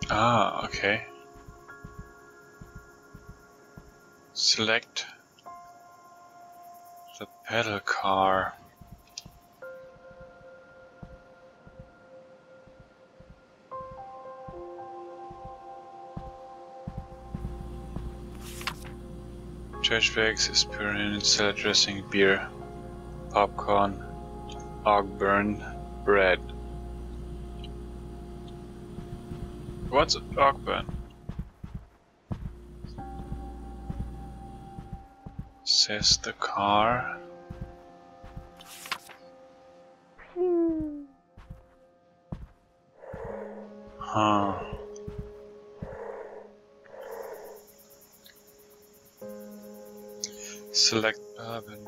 Ah, okay. Select the pedal car. Trash bags, aspirin, salad dressing, beer, popcorn, ogburn, bread. What's ogburn? Says the car. Huh. Select bourbon.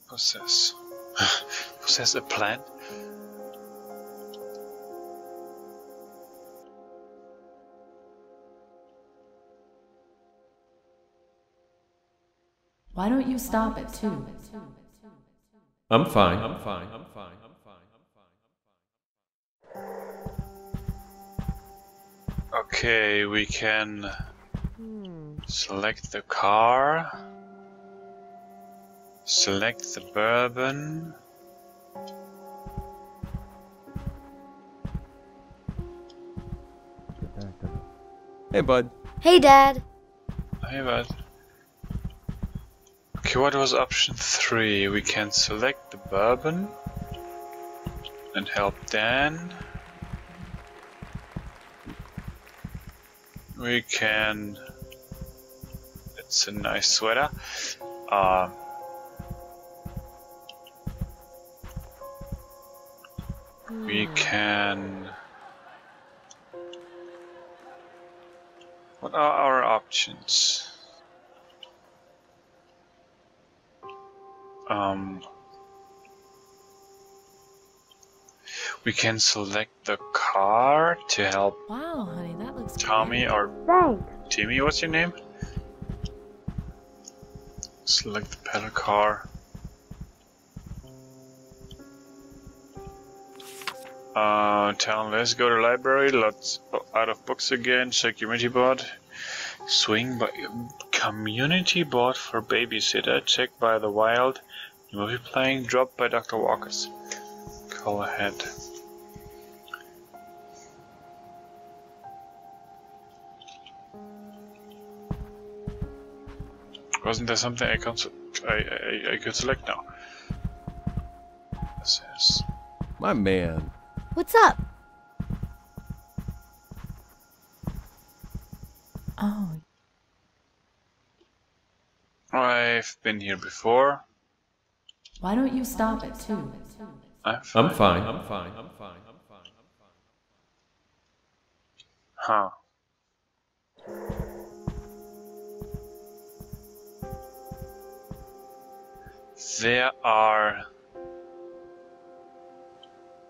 Possess. Possess a plant? Why don't you stop it too? I'm fine. Okay, we can select the car, select the bourbon. Hey, bud. Hey, Dad. Hey, bud. Okay, what was option 3? We can select the bourbon and help Dan. We can... It's a nice sweater. We can... What are our options? We can select the car to help Wow, honey, that looks Tommy great. or Thanks. Timmy, what's your name? Select the pedal car. Town, let's go to library, lots out of books again, check community board. Swing by community board for babysitter, check by the wild. Movie playing, drop by Dr. Walker's. Call ahead. Wasn't there something I could select now? This is... My man. What's up? Oh, I've been here before. why don't you stop it too? I'm I'm fine. fine. Huh. There are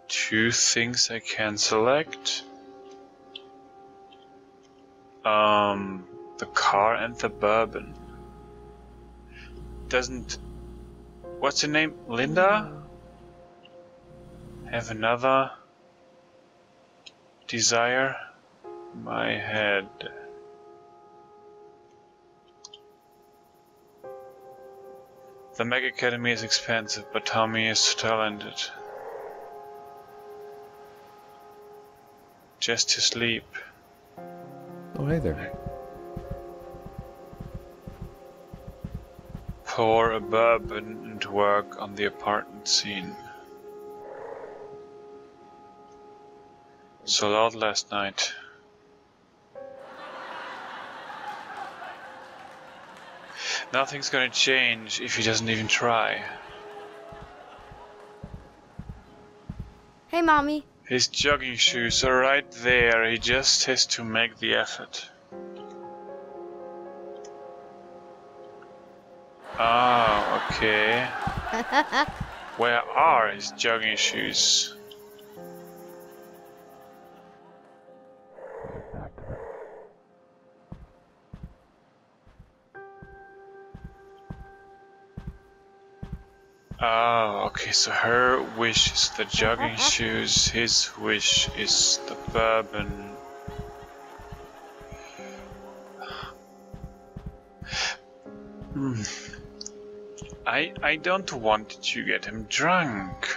2 things I can select. The car and the bourbon. Doesn't... What's her name? Linda? Have another desire? My head. The Meg Academy is expensive, but Tommy is talented. Just to sleep. Oh, hey there. Pour a bourbon and work on the apartment scene. So loud last night. Nothing's gonna change if he doesn't even try. Hey, Mommy. His jogging shoes are right there, he just has to make the effort. Ah, okay. Where are his jogging shoes? Oh, okay, so her wish is the jogging shoes, his wish is the bourbon. I don't want to get him drunk,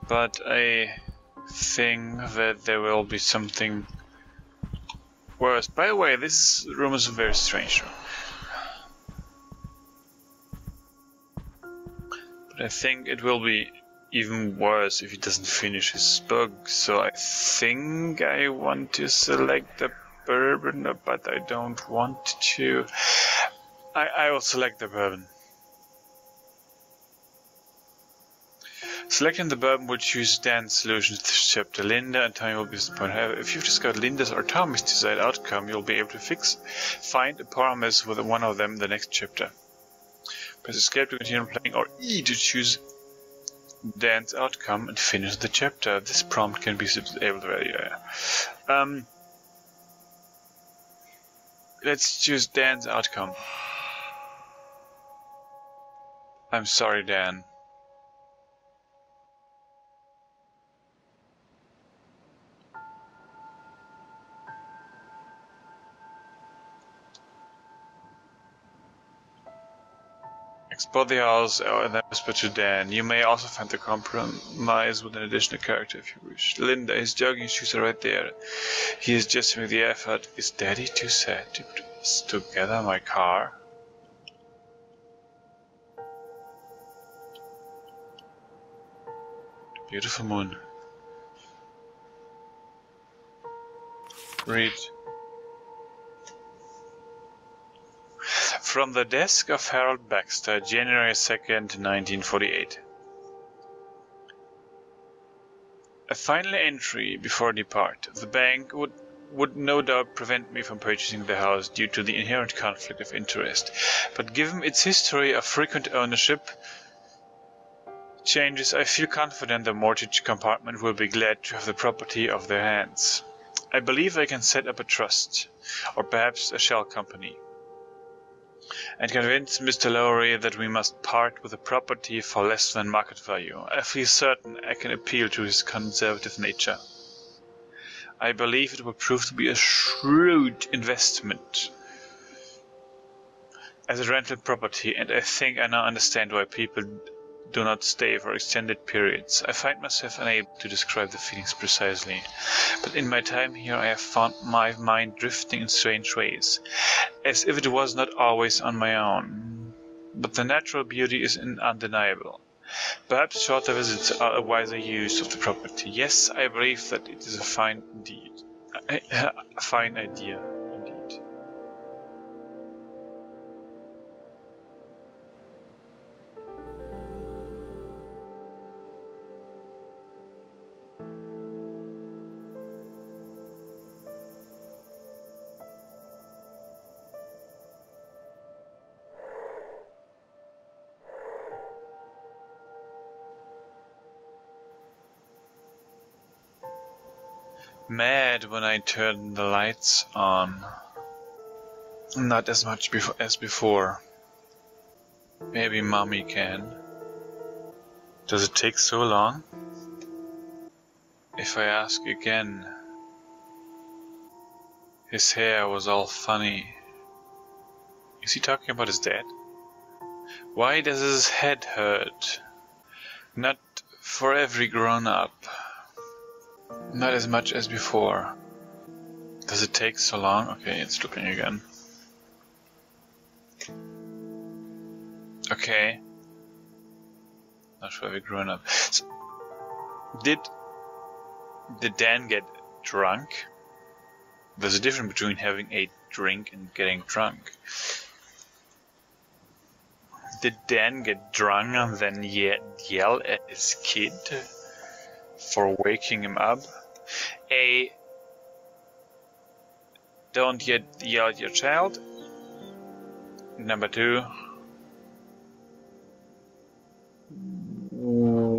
but I think that there will be something worse. By the way, this room is a very strange room. But I think it will be even worse if he doesn't finish his book, so I think I want to select the bourbon, but I don't want to. I will select the bourbon. Selecting the bourbon will choose Dan's solution to this chapter. Linda and Tommy will be disappointed. However, if you've discovered Linda's or Tommy's desired outcome, you'll be able to find a promise with one of them in the next chapter. Press escape to continue playing, or E to choose Dan's outcome and finish the chapter. This prompt can be disabled already. Let's choose Dan's outcome. I'm sorry, Dan. Explore the house and then whisper to Dan. You may also find the compromise with an additional character if you wish. Linda, his jogging shoes are right there. He is just making the effort. Is Daddy too sad to put us together in my car? Beautiful moon. Read. From the desk of Harold Baxter, January 2nd, 1948. A final entry before I depart. The bank would no doubt prevent me from purchasing the house due to the inherent conflict of interest, but given its history of frequent ownership changes, I feel confident the mortgage compartment will be glad to have the property off their hands. I believe I can set up a trust, or perhaps a shell company, and convince Mr. Lowry that we must part with the property for less than market value. I feel certain I can appeal to his conservative nature. I believe it will prove to be a shrewd investment as a rental property, and I think I now understand why people do not stay for extended periods. I find myself unable to describe the feelings precisely, but in my time here I have found my mind drifting in strange ways, as if it was not always on my own. But the natural beauty is undeniable. Perhaps shorter visits are a wiser use of the property. Yes, I believe that it is a fine idea. Mad when I turn the lights on. Not as much as before. Maybe Mommy can. Does it take so long? If I ask again. His hair was all funny. Is he talking about his dad? Why does his head hurt? Not for every grown-up. Not as much as before. Does it take so long? Okay, it's looking again. Okay. Not for every grown up. So, did Dan get drunk? There's a difference between having a drink and getting drunk. Did Dan get drunk and then yell at his kid for waking him up? Don't yet yell at your child. Number 2,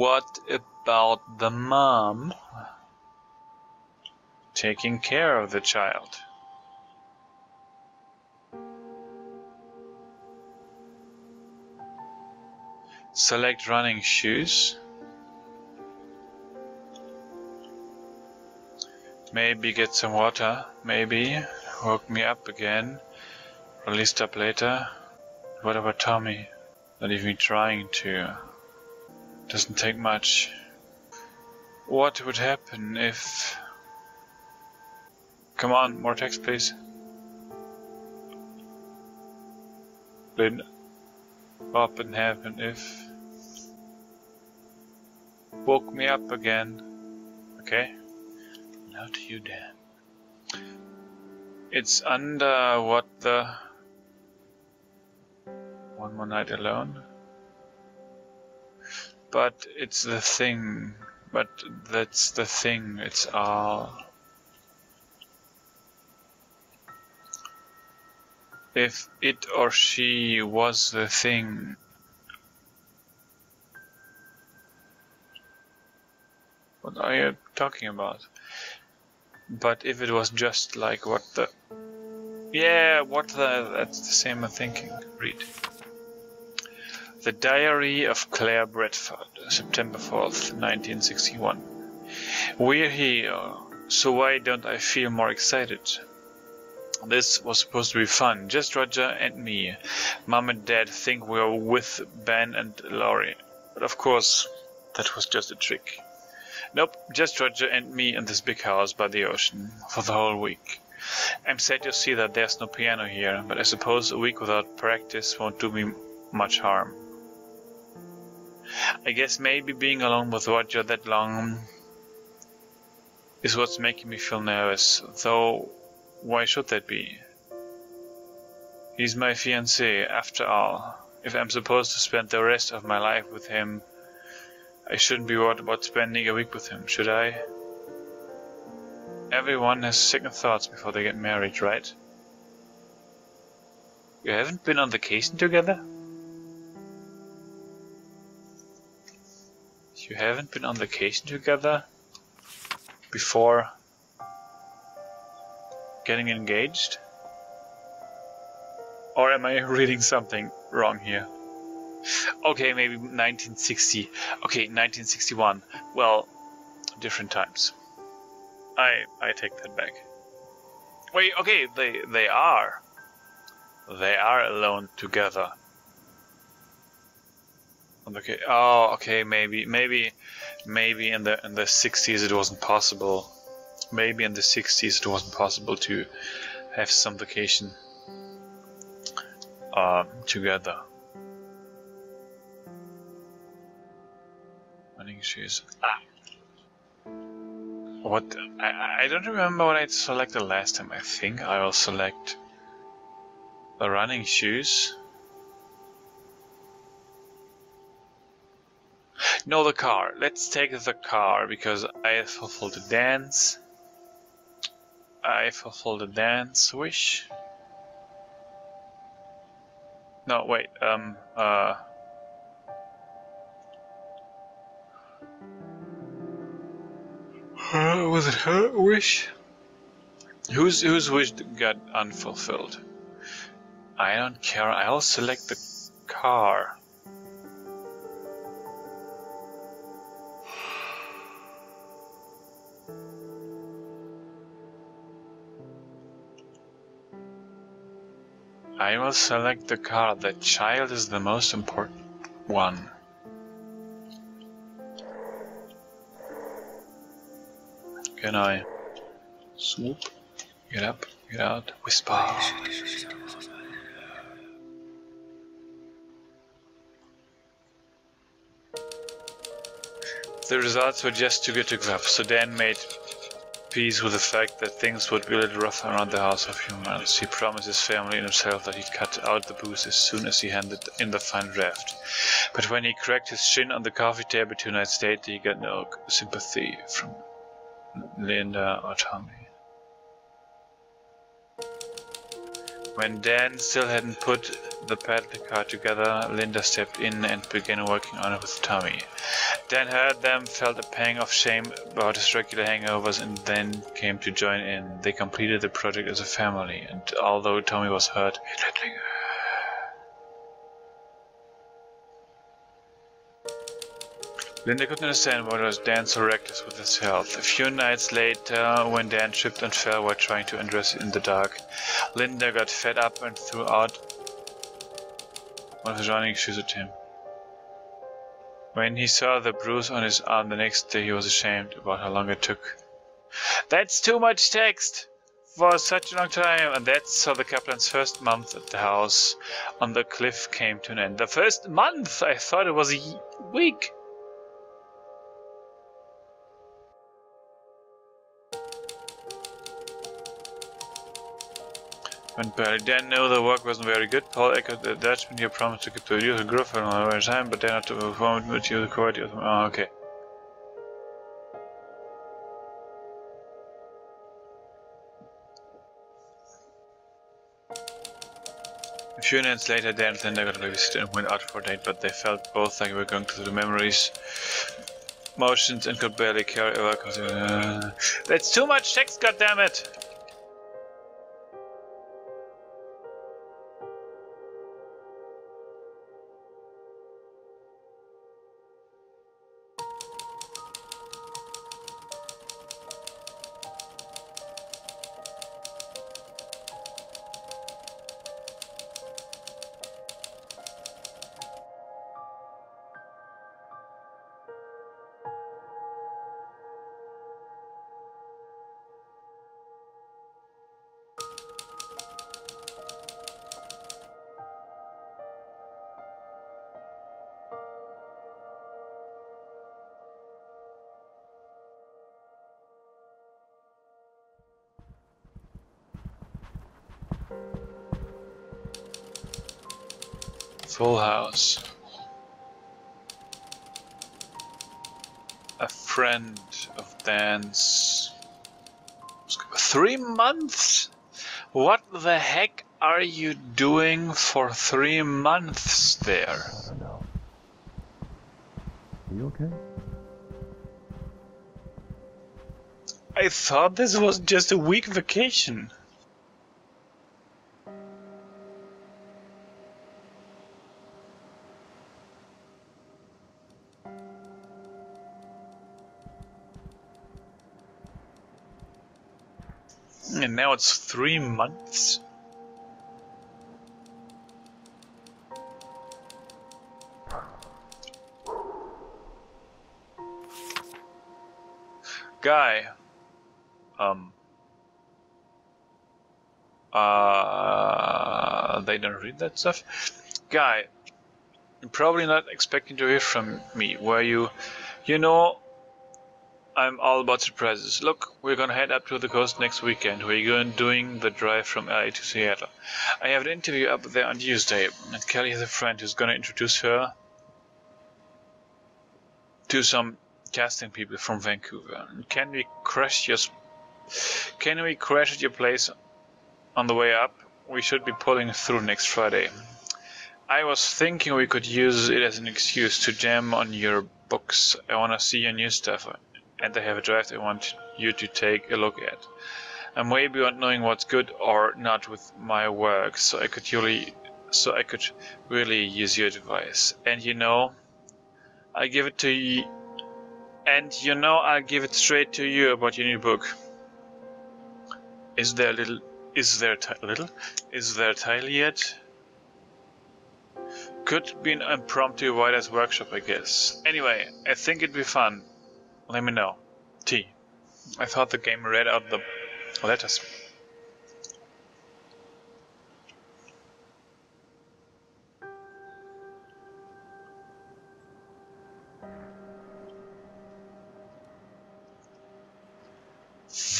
What about the mom taking care of the child? Select running shoes. Maybe get some water. Maybe woke me up again. Released up later. What about Tommy? Not even trying to. Doesn't take much. What would happen if... Come on, more text please. What would happen if... Woke me up again. Okay. Now to you, Dan. It's under what the... One more night alone. But it's the thing. But that's the thing. It's all. If it or she was the thing. What are you talking about? But if it was just like what the... Yeah, what the... That's the same I'm thinking. Read. The Diary of Claire Bradford, September 4th, 1961. We're here, so why don't I feel more excited? This was supposed to be fun, just Roger and me. Mom and Dad think we're with Ben and Laurie, but of course, that was just a trick. Nope, just Roger and me in this big house by the ocean for the whole week. I'm sad to see that there's no piano here, but I suppose a week without practice won't do me much harm. I guess maybe being alone with Roger that long is what's making me feel nervous, though why should that be? He's my fiancé, after all. If I'm supposed to spend the rest of my life with him, I shouldn't be worried about spending a week with him, should I? Everyone has second thoughts before they get married, right? You haven't been on vacation together? You haven't been on vacation together before getting engaged? Or am I reading something wrong here? Okay, maybe 1960. Okay, 1961. Well, different times. I take that back. Wait, okay, they are alone together. Okay. Oh, okay. Maybe in the 60s it wasn't possible. Maybe in the 60s it wasn't possible to have some vacation together. Running shoes. What? I don't remember what I selected last time. I think I will select the running shoes. No, the car. Let's take the car because I fulfilled the dance. I fulfilled the dance wish. No, wait. Was it her wish? Whose wish got unfulfilled? I don't care. I'll select the car. I will select the car. The child is the most important one. Can I swoop? Get up, get out, whisper. The results were just too good to give up, so Dan made peace with the fact that things would be a little rough around the house for a few months. He promised his family and himself that he'd cut out the booze as soon as he handed in the final draft. But when he cracked his shin on the coffee table 2 nights later, he got no sympathy from Linda or Tommy. When Dan still hadn't put the paddle car together, Linda stepped in and began working on it with Tommy. Dan heard them, felt a pang of shame about his regular hangovers, and then came to join in. They completed the project as a family, and although Tommy was hurt, he let linger. Linda couldn't understand why was Dan so reckless with his health. A few nights later, when Dan tripped and fell while trying to undress in the dark, Linda got fed up and threw out one of his running shoes at him. When he saw the bruise on his arm the next day, he was ashamed about how long it took. That's too much text for such a long time, and that's how the Kaplan's first month at the house on the cliff came to an end. The first month? I thought it was a week. When Barry Dan knew the work wasn't very good, Paul echoed the Dutchman he promised to keep the usual girlfriend on the time, but then not to perform with you the quality of them. Oh, okay. A few nights later, Dan and Linda got a babysitter and went out for a date, but they felt both like they were going through the memories, motions, and could barely carry over. That's too much text, goddammit! Full house. A friend of Dan's. 3 months? What the heck are you doing for 3 months there? I don't know. Are you okay? I thought this was just a week vacation. And now it's 3 months. Guy. They don't read that stuff. Guy, you're probably not expecting to hear from me, were you? You know, I'm all about surprises. Look, we're gonna head up to the coast next weekend. We're going doing the drive from LA to Seattle. I have an interview up there on Tuesday, and Kelly has a friend who's gonna introduce her to some casting people from Vancouver. Can we crash at your place on the way up? We should be pulling through next Friday. I was thinking we could use it as an excuse to jam on your books. I wanna see your new stuff. And I have a draft I want you to take a look at. I'm way beyond knowing what's good or not with my work, so I could really use your advice. And I'll give it to you. And I'll give it straight to you about your new book. Is there a title yet? Could be an impromptu writer's workshop, I guess. Anyway, I think it'd be fun. Let me know. T. I thought the game read out the letters.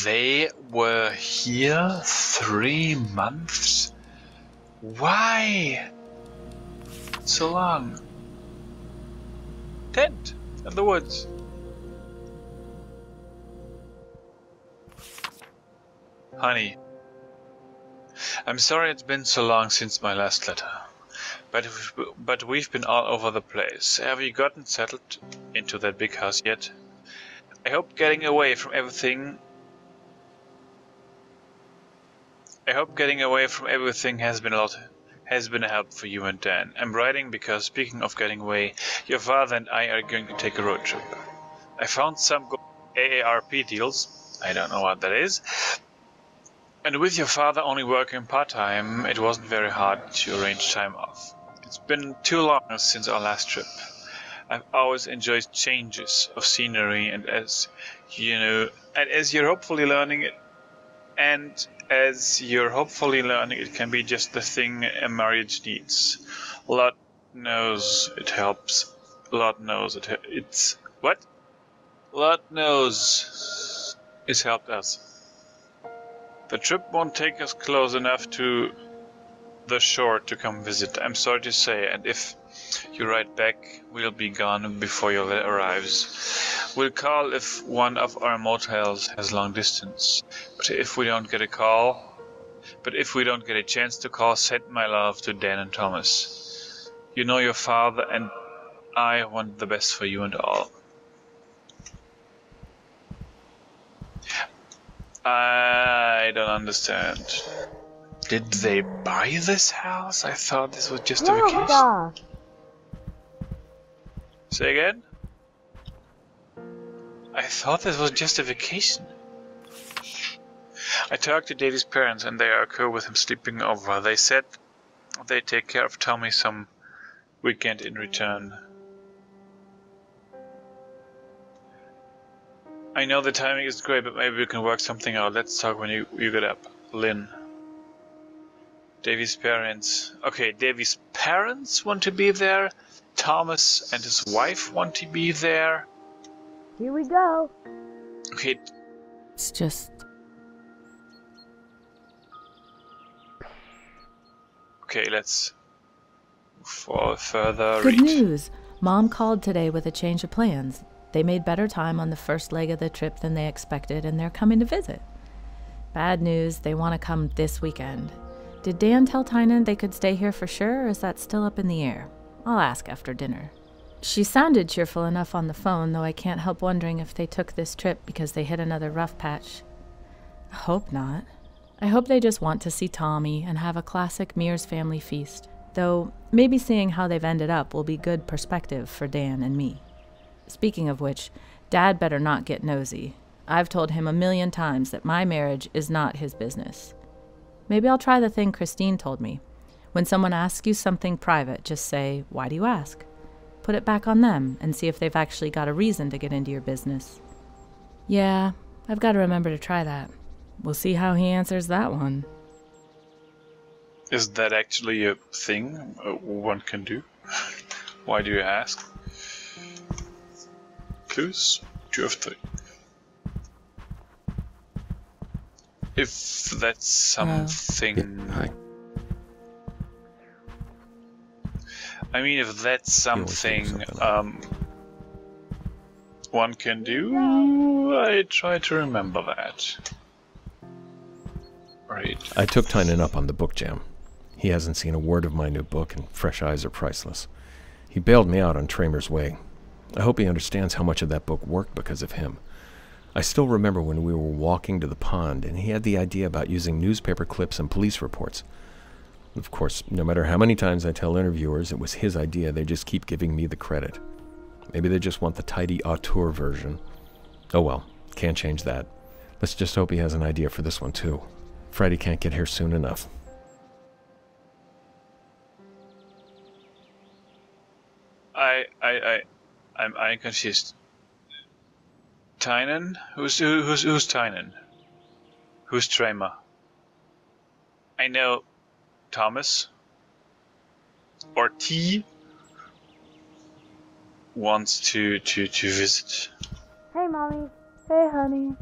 They were here 3 months? Why so long? Tent in the woods. Honey, I'm sorry it's been so long since my last letter. But we've been all over the place. Have you gotten settled into that big house yet? I hope getting away from everything has been a help for you and Dan. I'm writing because, speaking of getting away, your father and I are going to take a road trip. I found some good AARP deals. I don't know what that is. And with your father only working part-time, it wasn't very hard to arrange time off. It's been too long since our last trip. I've always enjoyed changes of scenery, and as you're hopefully learning it, it can be just the thing a marriage needs. Lord knows it helps. Lord knows it's what? Lord knows it's helped us. The trip won't take us close enough to the shore to come visit, I'm sorry to say, and if you write back, we'll be gone before your letter arrives. We'll call if one of our motels has long distance, but if we don't get a chance to call, send my love to Dan and Thomas. You know your father and I want the best for you and all. I don't understand. Did they buy this house? I thought this was just a vacation. Stop. Say again? I thought this was just a vacation. I talked to Davy's parents and they are cool with him sleeping over. They said they take care of Tommy some weekend in return. I know the timing is great, but maybe we can work something out. Let's talk when you get up. Lynn. Davy's parents. Okay, Davy's parents want to be there. Thomas and his wife want to be there. Here we go. Okay. It's just... Okay, let's move further. Good news! Mom called today with a change of plans. They made better time on the first leg of the trip than they expected, and they're coming to visit. Bad news, they want to come this weekend. Did Dan tell Tynan they could stay here for sure, or is that still up in the air? I'll ask after dinner. She sounded cheerful enough on the phone, though I can't help wondering if they took this trip because they hit another rough patch. I hope not. I hope they just want to see Tommy and have a classic Mears family feast, though maybe seeing how they've ended up will be good perspective for Dan and me. Speaking of which, Dad better not get nosy. I've told him 1,000,000 times that my marriage is not his business. Maybe I'll try the thing Christine told me. When someone asks you something private, just say, "Why do you ask?" Put it back on them and see if they've actually got a reason to get into your business. Yeah, I've got to remember to try that. We'll see how he answers that one. Is that actually a thing one can do? Why do you ask? Clues? 2 of 3. If that's something... I mean, if that's something one can do, I try to remember that. Right. I took Tynan up on the book jam. He hasn't seen a word of my new book, and fresh eyes are priceless. He bailed me out on Tramer's Way. I hope he understands how much of that book worked because of him. I still remember when we were walking to the pond, and he had the idea about using newspaper clips and police reports. Of course, no matter how many times I tell interviewers it was his idea, they just keep giving me the credit. Maybe they just want the tidy auteur version. Oh well, can't change that. Let's just hope he has an idea for this one too. Freddie can't get here soon enough. I'm confused. Tynan? Who's Tynan? Who's Tramer? I know Thomas or T wants to visit. Hey, Mommy. Hey, honey.